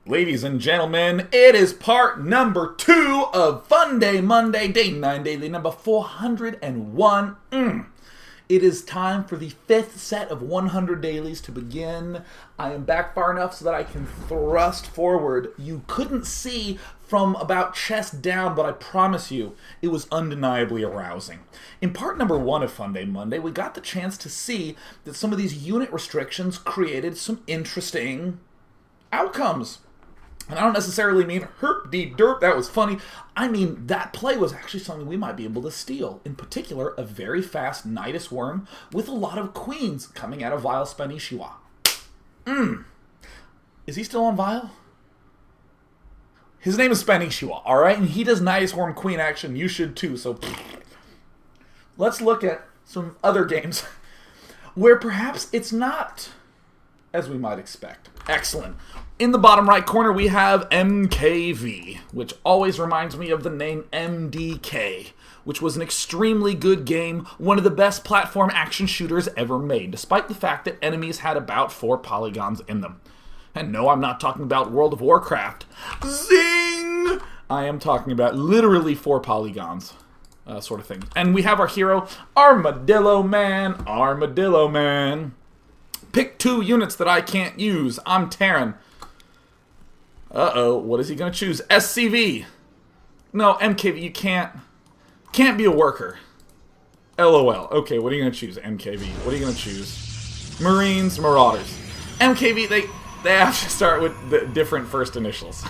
Ladies and gentlemen, it is part number 2 of Funday Monday, Day 9 Daily number 401. It is time for the 5th set of 100 dailies to begin. I am back far enough so that I can thrust forward. You couldn't see from about chest down, but I promise you, it was undeniably arousing. In part number 1 of Funday Monday, we got the chance to see that some of these unit restrictions created some interesting outcomes. And I don't necessarily mean herp-de-derp, that was funny. I mean, that play was actually something we might be able to steal. In particular, a very fast Nidus Worm with a lot of queens coming out of Vile Spanishiwa. Is he still on Vile? His name is Spanishiwa, alright? And he does Nidus Worm Queen action. You should too, so... Let's look at some other games where perhaps it's not as we might expect. Excellent. In the bottom right corner, we have MKV, which always reminds me of the name MDK, which was an extremely good game, one of the best platform action shooters ever made, despite the fact that enemies had about 4 polygons in them. And no, I'm not talking about World of Warcraft. Zing! I am talking about literally 4 polygons, sort of thing. And we have our hero, Armadillo Man. Armadillo Man. Pick 2 units that I can't use. I'm Terran. Uh-oh, what is he going to choose? SCV. No, MKV, you can't be a worker. LOL. Okay, what are you going to choose? MKV. What are you going to choose? Marines, Marauders. MKV, they have to start with the different first initials.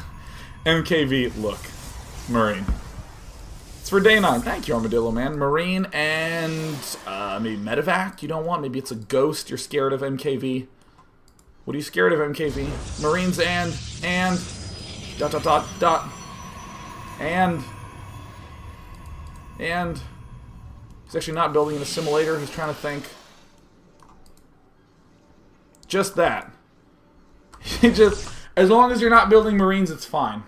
MKV, look. Marine. It's for day 9. Thank you, Armadillo Man. Marine and maybe Medevac you don't want. Maybe it's a ghost. You're scared of MKV. What are you scared of, MKV? Marines and and he's actually not building an assimilator. He's trying to think. Just that. Just as long as you're not building Marines, it's fine.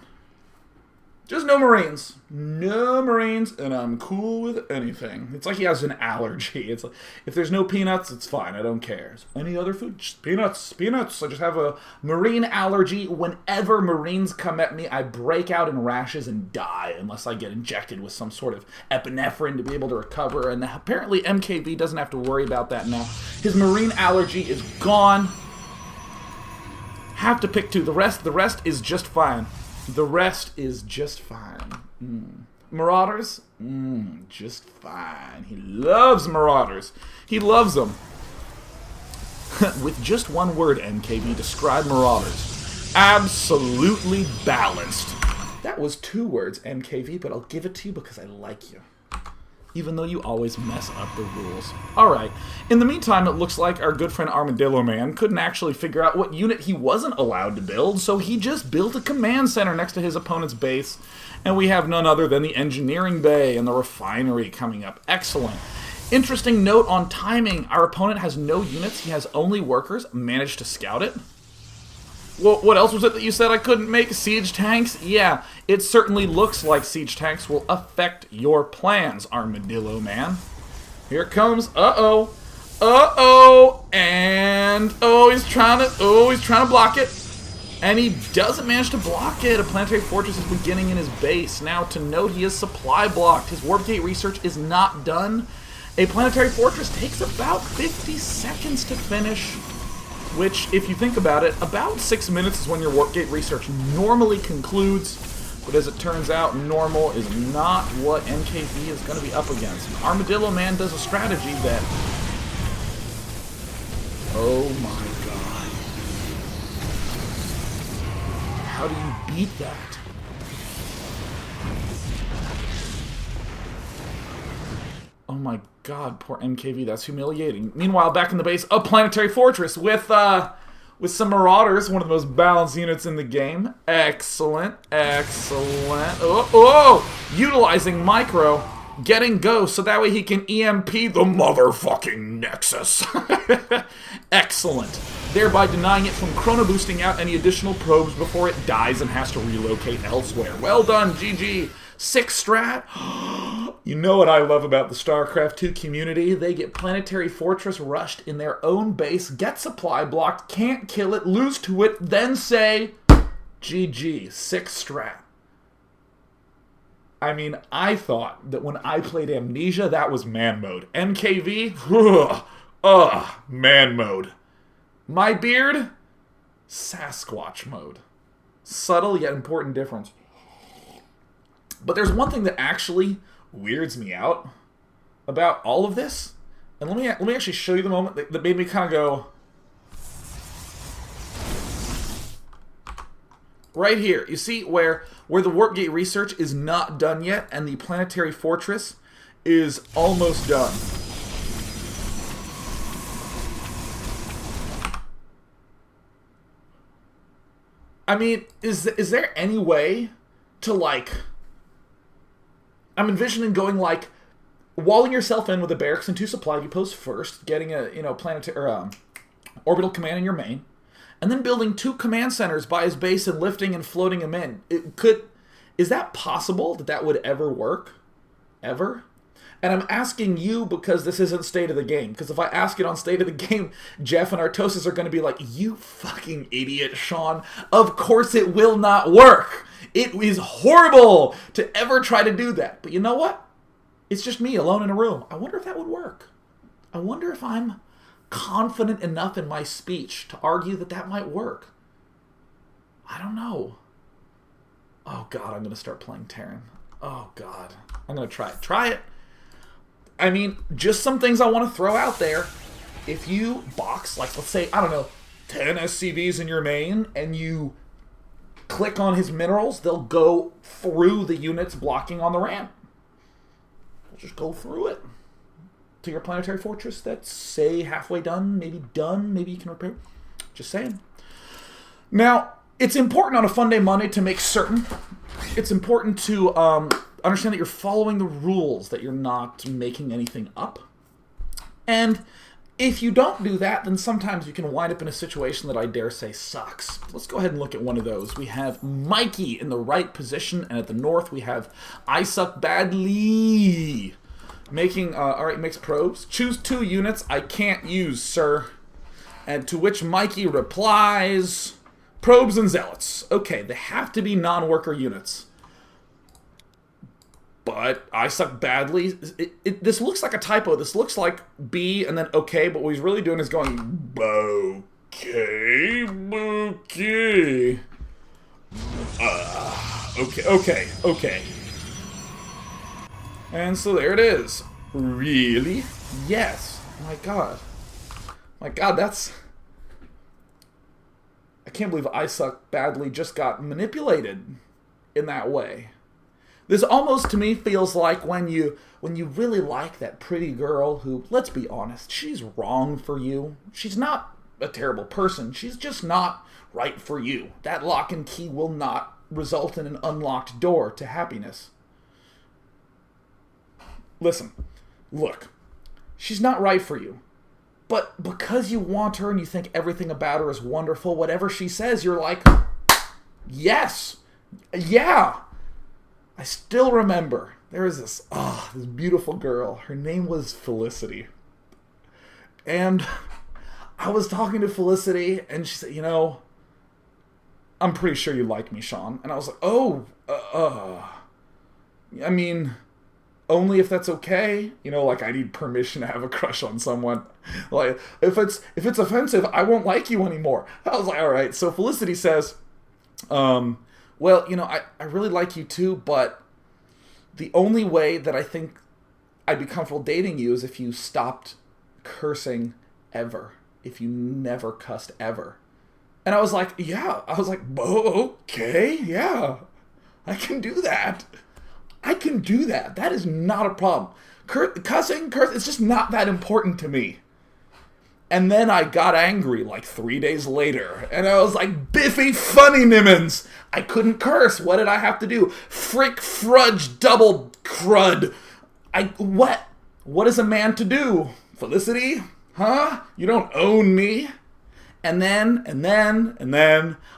Just no Marines. No Marines, and I'm cool with anything. It's like he has an allergy. It's like, if there's no peanuts, it's fine. I don't care. Any other food? Just peanuts. Peanuts. I just have a Marine allergy. Whenever Marines come at me, I break out in rashes and die, unless I get injected with some sort of epinephrine to be able to recover. And apparently MKV doesn't have to worry about that now. His Marine allergy is gone. Have to pick 2. The rest is just fine. The rest is just fine. Marauders? Just fine. He loves Marauders. He loves them. With just one word, MKV, describe Marauders. Absolutely balanced. That was 2 words, MKV, but I'll give it to you because I like you. Even though you always mess up the rules. Alright, in the meantime, it looks like our good friend Armadillo Man couldn't actually figure out what unit he wasn't allowed to build, so he just built a command center next to his opponent's base, and we have none other than the engineering bay and the refinery coming up. Excellent. Interesting note on timing, our opponent has no units, he has only workers, managed to scout it. Well, what else was it that you said I couldn't make? Siege tanks? Yeah, it certainly looks like siege tanks will affect your plans, Armadillo Man. Here it comes. Uh-oh. Uh-oh. And he's trying to block it. And he doesn't manage to block it. A planetary fortress is beginning in his base. Now, to note, he is supply blocked. His warp gate research is not done. A planetary fortress takes about 50 seconds to finish. Which, if you think about it, about 6 minutes is when your warp gate research normally concludes. But as it turns out, normal is not what MKV is going to be up against. And Armadillo Man does a strategy that... Oh my god. How do you beat that? Oh my god, poor MKV, that's humiliating. Meanwhile, back in the base, a planetary fortress with some Marauders, one of the most balanced units in the game. Excellent, excellent. Utilizing Micro, getting Ghost, so that way he can EMP the motherfucking Nexus. Excellent. Thereby denying it from chrono boosting out any additional probes before it dies and has to relocate elsewhere. Well done, GG. 6 strat. You know what I love about the StarCraft 2 community? They get Planetary Fortress rushed in their own base, get supply blocked, can't kill it, lose to it, then say, GG, sick strat. I mean, I thought that when I played Amnesia, that was man mode. MKV, man mode. My beard, Sasquatch mode. Subtle yet important difference. But there's one thing that actually weirds me out about all of this. And let me actually show you the moment that made me kind of go... Right here, you see where the warp gate research is not done yet, and the planetary fortress is almost done. I mean, is there any way to, like... I'm envisioning going, like, walling yourself in with a barracks and 2 supply depots first, getting a, planetary orbital command in your main, and then building 2 command centers by his base and lifting and floating him in. Is that possible that would ever work? Ever? And I'm asking you because this isn't State of the Game. Because if I ask it on State of the Game, Jeff and Artosis are going to be like, you fucking idiot, Sean. Of course it will not work. It is horrible to ever try to do that. But you know what? It's just me alone in a room. I wonder if that would work. I wonder if I'm confident enough in my speech to argue that might work. I don't know. Oh, God, I'm going to start playing Terran. Oh, God. I'm going to try it. Try it. I mean, just some things I want to throw out there. If you box, like, let's say, I don't know, 10 SCVs in your main, and you click on his minerals, they'll go through the units blocking on the ramp. We'll just go through it to your planetary fortress that's, say, halfway done, maybe you can repair. Just saying. Now, it's important on a Funday Monday to make certain. It's important to understand that you're following the rules, that you're not making anything up. And if you don't do that, then sometimes you can wind up in a situation that I dare say sucks. Let's go ahead and look at one of those. We have Mikey in the right position, and at the north we have I Suck Badly. Making, alright, makes probes. Choose 2 units I can't use, sir. And to which Mikey replies, probes and zealots. Okay, they have to be non-worker units. But I Suck Badly. This looks like a typo. This looks like B and then okay, but what he's really doing is going, okay. Okay. And so there it is. Really? Yes. My God, that's... I can't believe I Suck Badly just got manipulated in that way. This almost, to me, feels like when you really like that pretty girl who, let's be honest, she's wrong for you. She's not a terrible person. She's just not right for you. That lock and key will not result in an unlocked door to happiness. Listen, look, she's not right for you. But because you want her and you think everything about her is wonderful, whatever she says, you're like, yes, yeah. I still remember, there was this beautiful girl. Her name was Felicity. And I was talking to Felicity, and she said, I'm pretty sure you like me, Sean. And I was like, I mean... only if that's okay. Like I need permission to have a crush on someone. Like if it's offensive, I won't like you anymore. I was like, all right. So Felicity says, well, I really like you too, but the only way that I think I'd be comfortable dating you is if you stopped cursing ever. If you never cussed ever. And I was like, yeah. Okay, yeah. I can do that. That is not a problem. Cussing, it's just not that important to me. And then I got angry like 3 days later. And I was like, Biffy funny nimmons. I couldn't curse. What did I have to do? Frick, frudge, double crud. What? What is a man to do? Felicity? Huh? You don't own me? And then,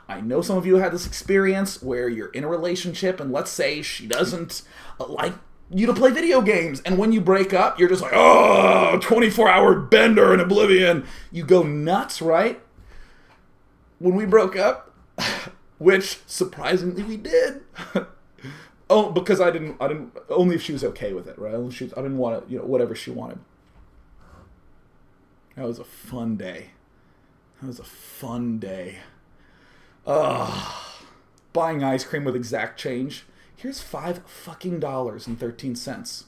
I know some of you had this experience where you're in a relationship and let's say she doesn't like you to play video games. And when you break up, you're just like, 24-hour bender in oblivion. You go nuts, right? When we broke up, which surprisingly we did. Oh, because I didn't. Only if she was okay with it, right? I didn't want to, whatever she wanted. That was a fun day. Buying ice cream with exact change. Here's $5 and 13 cents.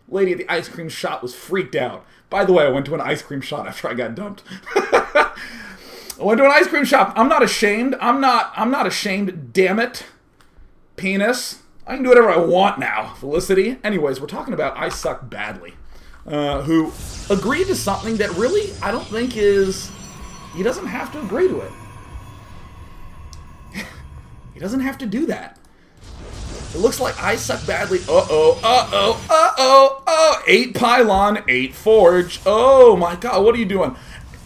Lady at the ice cream shop was freaked out. By the way, I went to an ice cream shop after I got dumped. I went to an ice cream shop. I'm not ashamed. I'm not ashamed. Damn it, penis. I can do whatever I want now. Felicity. Anyways, we're talking about I Suck Badly, who agreed to something that really I don't think is. He doesn't have to agree to it. He doesn't have to do that. It looks like I Suck Badly. Uh-oh. 8 pylon, 8 forge. Oh my god, what are you doing?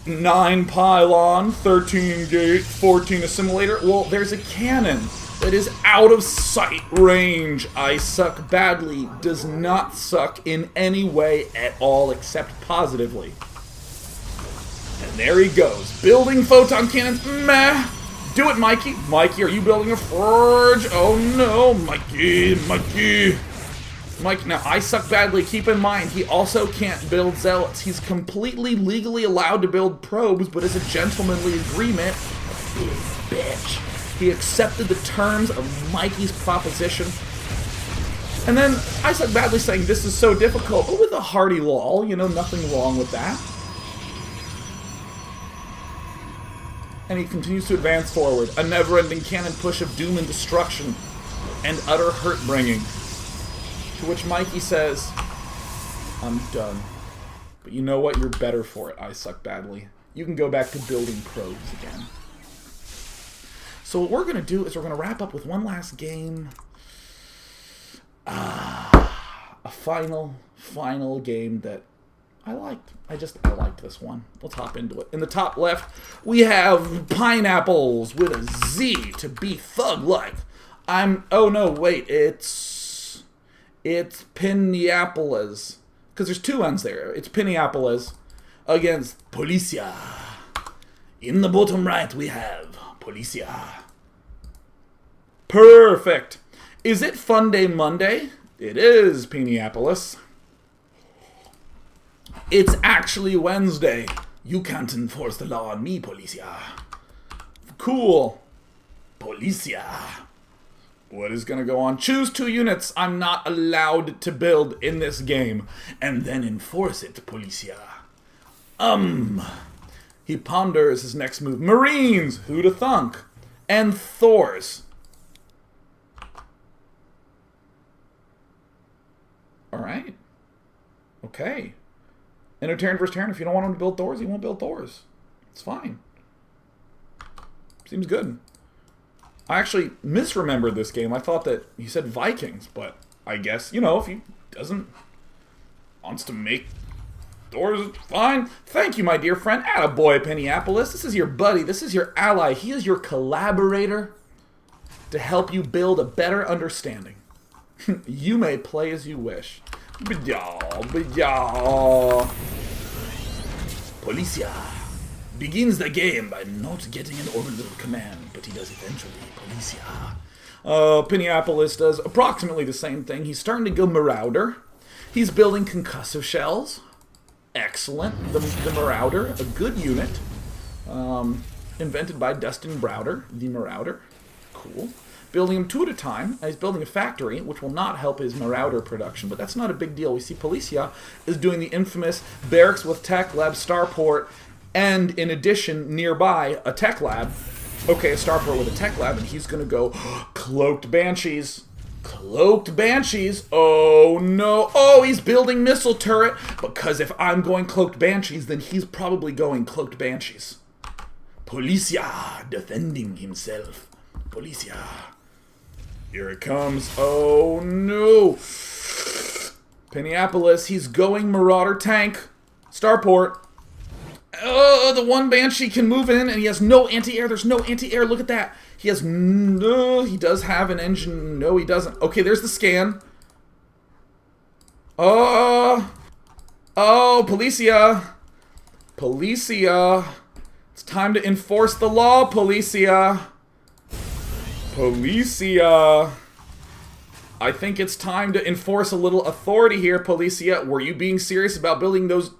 9 pylon, 13 gate, 14 assimilator. Well, there's a cannon that is out of sight range. I Suck Badly does not suck in any way at all except positively. And there he goes. Building photon cannons. Meh. Do it, Mikey. Mikey, are you building a forge? Oh no, Mikey. Mike, now I Suck Badly. Keep in mind, he also can't build zealots. He's completely legally allowed to build probes, but as a gentlemanly agreement, big bitch. He accepted the terms of Mikey's proposition. And then I Suck Badly saying this is so difficult, but with a hearty lol, nothing wrong with that. And he continues to advance forward, a never-ending cannon push of doom and destruction, and utter hurt-bringing. To which Mikey says, I'm done. But you know what? You're better for it, I Suck Badly. You can go back to building probes again. So what we're going to do is we're going to wrap up with one last game. A final game that I liked. I liked this one. Let's hop into it. In the top left, we have pineapples with a Z to be thug-like. Oh no, wait, it's Pinneapolis. Because there's 2 N's there. It's Pinneapolis against Policia. In the bottom right, we have Policia. Perfect. Is it Funday Monday? It is, Pinneapolis. It's actually Wednesday. You can't enforce the law on me, Policia. Cool. Policia. What is going to go on? Choose 2 units I'm not allowed to build in this game, and then enforce it, Policia. He ponders his next move. Marines, who'da thunk? And Thors. Alright. Okay. In a turn versus turn, if you don't want him to build Thors, he won't build Thors. It's fine. Seems good. I actually misremembered this game. I thought that he said Vikings, but I guess, if he wants to make Thors, it's fine. Thank you, my dear friend. Attaboy, Pinneapolis. This is your buddy. This is your ally. He is your collaborator to help you build a better understanding. You may play as you wish. Policia begins the game by not getting an orbital command, but he does eventually. Policia. Pinneapolis does approximately the same thing. He's starting to go Marauder. He's building concussive shells. Excellent. The Marauder, a good unit. Invented by Dustin Browder, the Marauder. Cool. Building them 2 at a time. He's building a factory, which will not help his Marauder production, but that's not a big deal. We see Policia is doing the infamous barracks with tech lab, starport, and in addition, nearby, a tech lab. Okay, a starport with a tech lab, and he's going to go Cloaked Banshees. Cloaked Banshees. Oh, no. Oh, he's building missile turret, because if I'm going Cloaked Banshees, then he's probably going Cloaked Banshees. Policia defending himself. Policia. Here it comes. Oh, no. Pinneapolis, he's going Marauder tank. Starport. Oh, the one Banshee can move in, and he has no anti-air. There's no anti-air. Look at that. He has no... He does have an engine. No, he doesn't. Okay, there's the scan. Oh, Policia. Policia. It's time to enforce the law, Policia. Policia. I think it's time to enforce a little authority here, Policia. Were you being serious about building those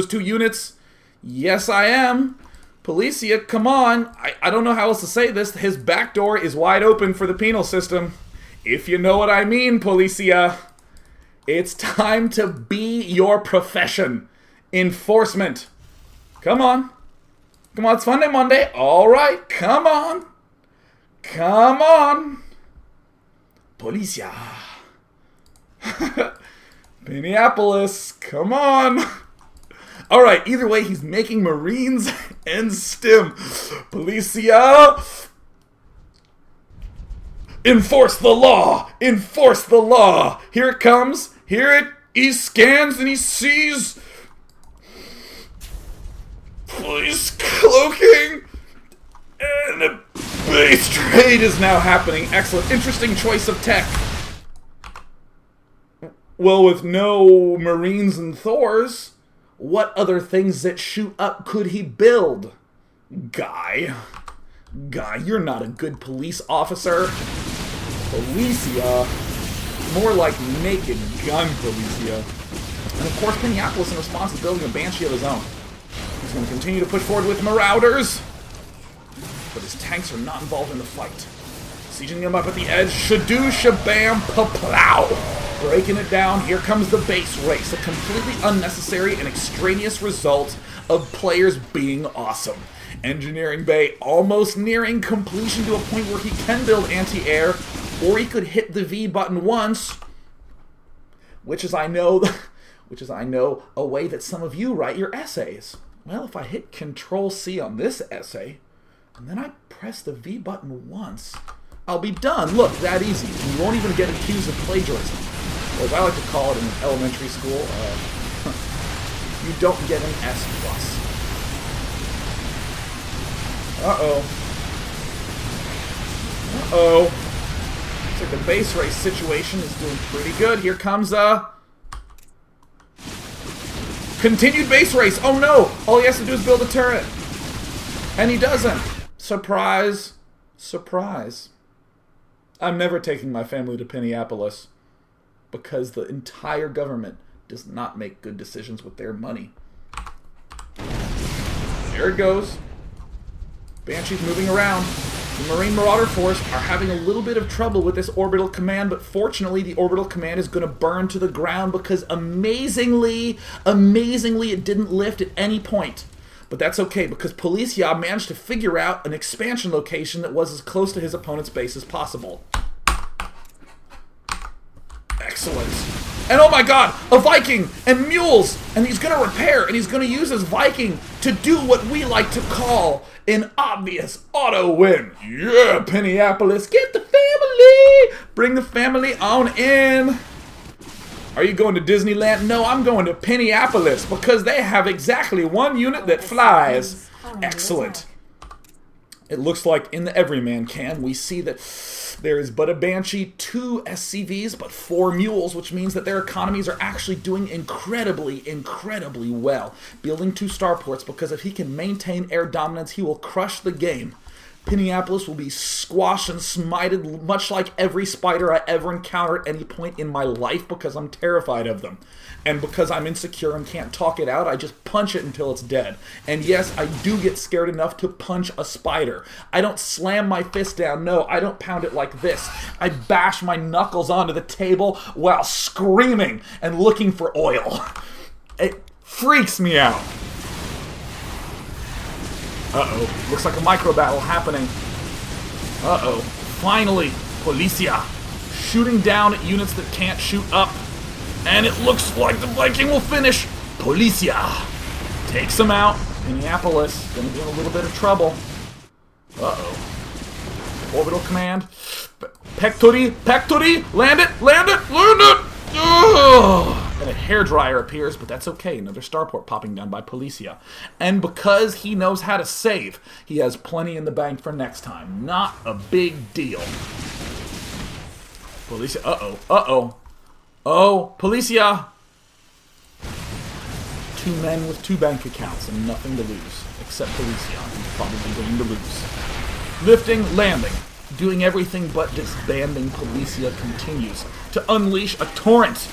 2 units? Yes, I am. Policia, come on. I don't know how else to say this. His back door is wide open for the penal system. If you know what I mean, Policia. It's time to be your profession. Enforcement. Come on. Come on, it's Funday Monday. All right, come on. Come on. Policia. Minneapolis, come on. All right, either way, he's making Marines and STEM. Policia. Enforce the law. Enforce the law. Here it comes. He scans and he sees police cloaking. And the base trade is now happening. Excellent. Interesting choice of tech. Well, with no Marines and Thors, what other things that shoot up could he build? Guy, you're not a good police officer. Policia. More like Naked Gun Policia. And of course, Minneapolis, in response, is building a Banshee of his own. He's going to continue to push forward with Marauders. But his tanks are not involved in the fight. Sieging them up at the edge. Shadoo, shabam, paplow. Breaking it down. Here comes the base race. A completely unnecessary and extraneous result of players being awesome. Engineering Bay almost nearing completion to a point where he can build anti-air, or he could hit the V button once, which is I know a way that some of you write your essays. Well, if I hit Control-C on this essay, and then I press the V button once, I'll be done. Look, that easy. And you won't even get accused of plagiarism. Or as I like to call it in elementary school, you don't get an S+. Uh-oh. Looks like the base race situation is doing pretty good. Here comes continued base race. Oh no! All he has to do is build a turret. And he doesn't. Surprise. Surprise. I'm never taking my family to Minneapolis because the entire government does not make good decisions with their money. There it goes. Banshee's moving around. The Marine Marauder Force are having a little bit of trouble with this orbital command, but fortunately the orbital command is going to burn to the ground because amazingly, it didn't lift at any point. But that's okay because Policia managed to figure out an expansion location that was as close to his opponent's base as possible. Excellent. And oh my god, a Viking and mules! And he's going to repair, and he's going to use his Viking to do what we like to call an obvious auto win. Yeah, Minneapolis, get the family! Bring the family on in. Are you going to Disneyland? No, I'm going to Minneapolis because they have exactly one unit that flies. Excellent. It looks like in the Everyman can, we see that there is but a Banshee, 2 SCVs, but 4 mules, which means that their economies are actually doing incredibly well. Building 2 starports because if he can maintain air dominance, he will crush the game. Minneapolis will be squashed and smited much like every spider I ever encountered at any point in my life because I'm terrified of them. And because I'm insecure and can't talk it out, I just punch it until it's dead. And yes, I do get scared enough to punch a spider. I don't slam my fist down, no, I don't pound it like this. I bash my knuckles onto the table while screaming and looking for oil. It freaks me out. Uh-oh. Looks like a micro battle happening. Uh-oh. Finally, Policia shooting down at units that can't shoot up. And it looks like the Viking will finish. Policia takes him out. Minneapolis gonna be in a little bit of trouble. Uh-oh. Orbital command. Pectori, land it! Ugh. And a hairdryer appears, but that's okay. Another starport popping down by Policia. And because he knows how to save, he has plenty in the bank for next time. Not a big deal. Policia, uh-oh. Oh, Policia! 2 men with 2 bank accounts and nothing to lose. Except Policia, who's probably going to lose. Lifting, landing. doing everything but disbanding Policia continues to unleash a torrent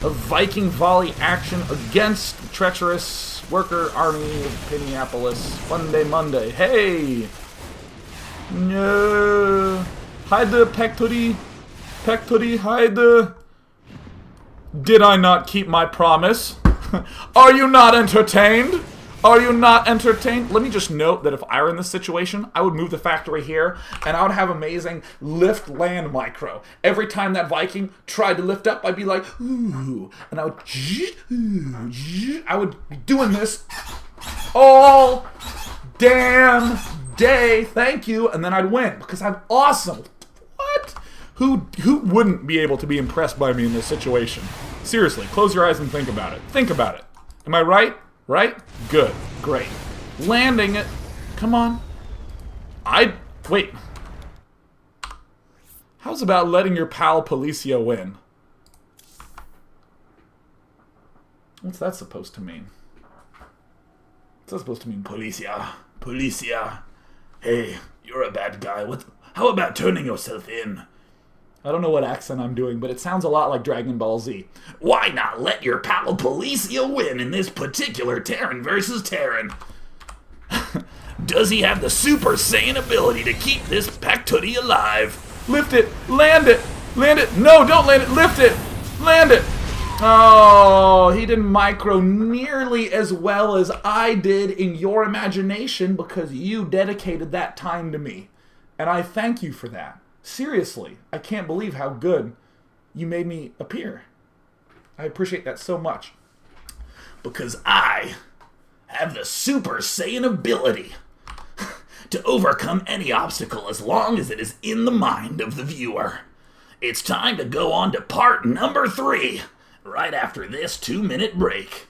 of Viking volley action against the treacherous worker army of Minneapolis. Funday Monday. Hey! No. Heide, Pecturi. Pecturi, Heide. Did I not keep my promise? Are you not entertained? Are you not entertained? Let me just note that if I were in this situation, I would move the factory here, and I would have amazing lift-land micro. Every time that Viking tried to lift up, I'd be like, ooh, and I would be doing this all damn day. Thank you, and then I'd win because I'm awesome. What? Who wouldn't be able to be impressed by me in this situation? Seriously, close your eyes and think about it. Think about it. Am I right? Right? Good. Great. Landing it. Come on. Wait. How's about letting your pal Policia win? What's that supposed to mean? What's that supposed to mean? Policia. Policia. Hey, you're a bad guy. How about turning yourself in? I don't know what accent I'm doing, but it sounds a lot like Dragon Ball Z. Why not let your pal Policia win in this particular Terran versus Terran? Does he have the Super Saiyan ability to keep this Pactootie alive? Lift it! Land it! Land it! No, don't land it! Lift it! Land it! Oh, he didn't micro nearly as well as I did in your imagination because you dedicated that time to me. And I thank you for that. Seriously, I can't believe how good you made me appear. I appreciate that so much. Because I have the Super Saiyan ability to overcome any obstacle as long as it is in the mind of the viewer. It's time to go on to part number 3, right after this 2-minute break.